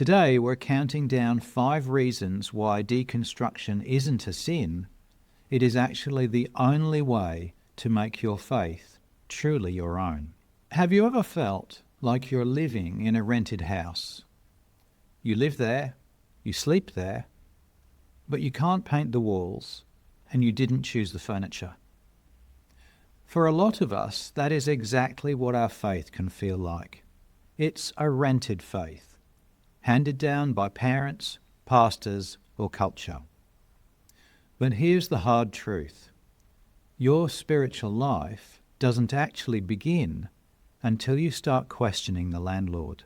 Today we're counting down 5 reasons why deconstruction isn't a sin. It is actually the only way to make your faith truly your own. Have you ever felt like you're living in a rented house? You live there, you sleep there, but you can't paint the walls and you didn't choose the furniture. For a lot of us, that is exactly what our faith can feel like. It's a rented faith, handed down by parents, pastors, or culture. But here's the hard truth. Your spiritual life doesn't actually begin until you start questioning the landlord.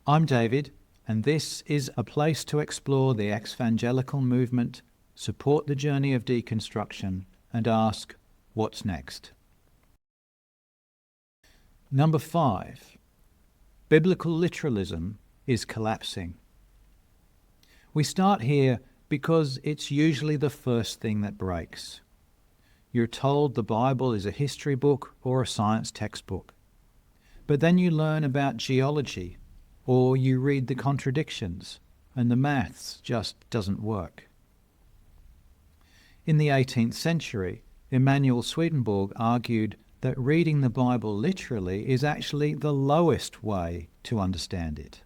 I'm David, and this is a place to explore the evangelical movement, support the journey of deconstruction, and ask, what's next? Number 5. Biblical literalism is collapsing. We start here because it's usually the first thing that breaks. You're told the Bible is a history book or a science textbook. But then you learn about geology, or you read the contradictions, and the maths just doesn't work. In the 18th century, Emanuel Swedenborg argued that reading the Bible literally is actually the lowest way to understand it.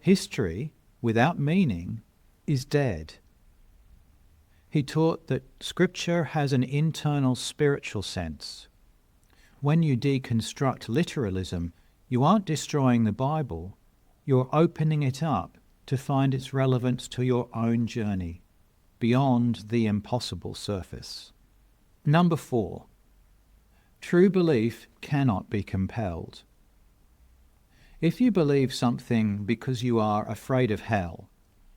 History, without meaning, is dead. He taught that Scripture has an internal spiritual sense. When you deconstruct literalism, you aren't destroying the Bible, you're opening it up to find its relevance to your own journey, beyond the impossible surface. Number 4. True belief cannot be compelled. If you believe something because you are afraid of hell,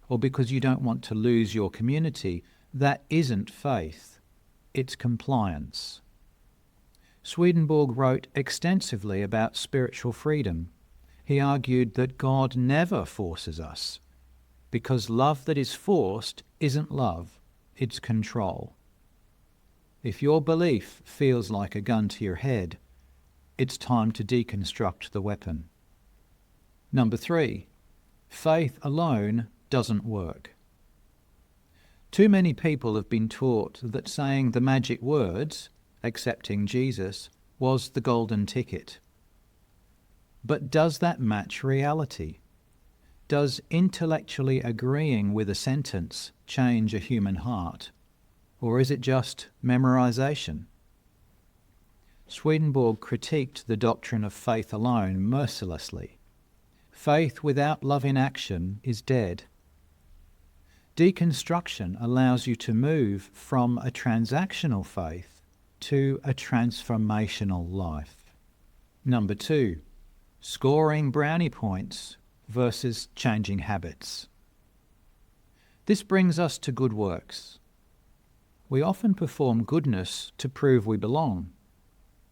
or because you don't want to lose your community, that isn't faith, it's compliance. Swedenborg wrote extensively about spiritual freedom. He argued that God never forces us, because love that is forced isn't love, it's control. If your belief feels like a gun to your head, it's time to deconstruct the weapon. Number 3, faith alone doesn't work. Too many people have been taught that saying the magic words, accepting Jesus, was the golden ticket. But does that match reality? Does intellectually agreeing with a sentence change a human heart? Or is it just memorization? Swedenborg critiqued the doctrine of faith alone mercilessly. Faith without love in action is dead. Deconstruction allows you to move from a transactional faith to a transformational life. Number 2, scoring brownie points versus changing habits. This brings us to good works. We often perform goodness to prove we belong,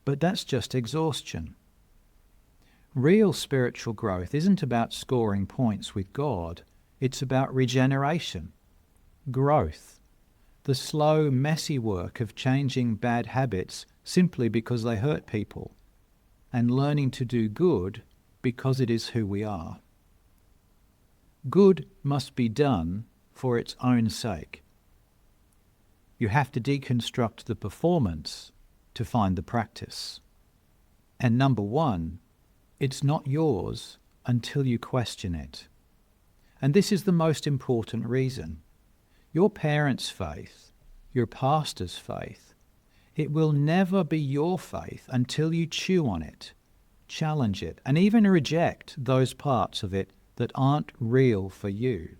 but that's just exhaustion. Real spiritual growth isn't about scoring points with God, it's about regeneration, growth, the slow, messy work of changing bad habits simply because they hurt people, and learning to do good because it is who we are. Good must be done for its own sake. You have to deconstruct the performance to find the practice. And number 1, it's not yours until you question it. And this is the most important reason. Your parents' faith, your pastor's faith, it will never be your faith until you chew on it, challenge it, and even reject those parts of it that aren't real for you.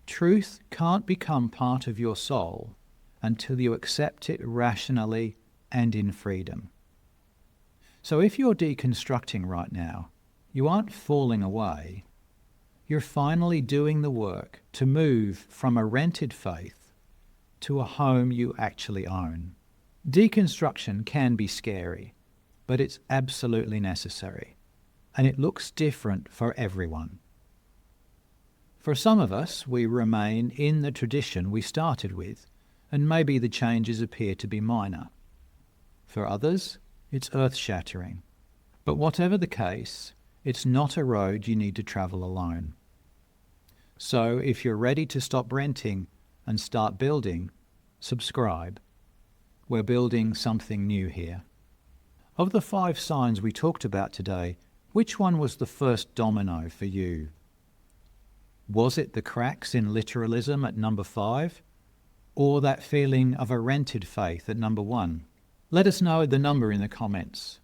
Truth can't become part of your soul until you accept it rationally and in freedom. So if you're deconstructing right now, you aren't falling away. You're finally doing the work to move from a rented faith to a home you actually own. Deconstruction can be scary, but it's absolutely necessary, and it looks different for everyone. For some of us, we remain in the tradition we started with, and maybe the changes appear to be minor. For others, it's earth-shattering. But whatever the case, It's not a road you need to travel alone. So if you're ready to stop renting and start building, subscribe. We're building something new here. Of the 5 signs we talked about today, which one was the first domino for you? Was it the cracks in literalism at number 5? Or that feeling of a rented faith at number 1? Let us know the number in the comments.